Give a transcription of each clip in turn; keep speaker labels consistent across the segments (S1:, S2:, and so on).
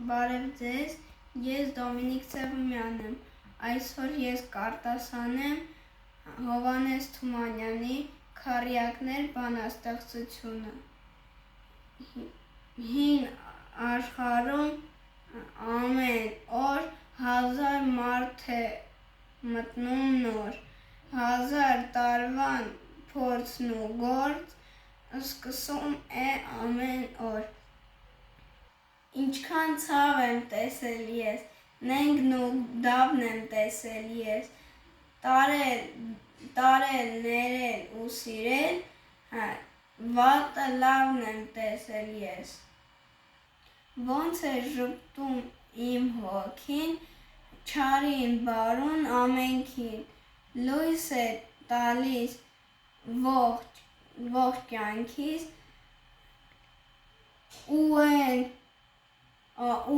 S1: Բարև ձեզ, ես Դոմինիկ Սևումյանն եմ, այսօր ես կարտասանեմ Հովհաննես Թումանյանի «Քառյակներ» բանաստեղծությունը։ Հին աշխարհում ամեն օր հազար մարդ է մտնում նոր, հազար տարվան փորձն ու գործ սկսում է ամեն օր։ Ինչքան ցավ եմ տեսել ես, նենգն ու դավն եմ տեսել ես, տարել, ներել ու սիրել, վատը լավն եմ տեսել ես։ Ոնց է ժպտում իմ հոգին, չարին բարուն ամենքին, լույս է տալիս ողջ կյանքիս, ու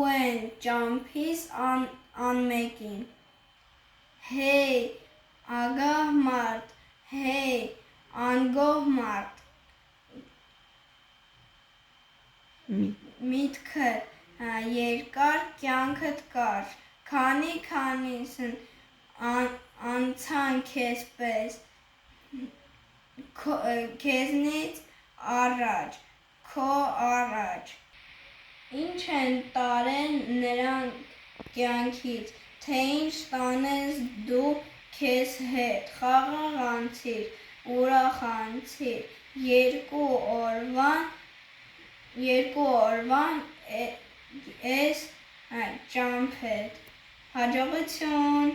S1: են ճամփիս անմեկին։ Հեյ ագահ մարդ, հեյ անգոհ մարդ, միտքդ երկար, կյանքդ կարճ, քանիսն անցան քեզ պես, քեզնից առաջ, քո առաջ։ Ինչ են տարել նրանք կյանքից, թե ինչ տանես դու քեզ հետ, խաղաղ անցիր, ուրախ անցիր, երկու օրվան էս ճամփեդ։ Հաջողություն։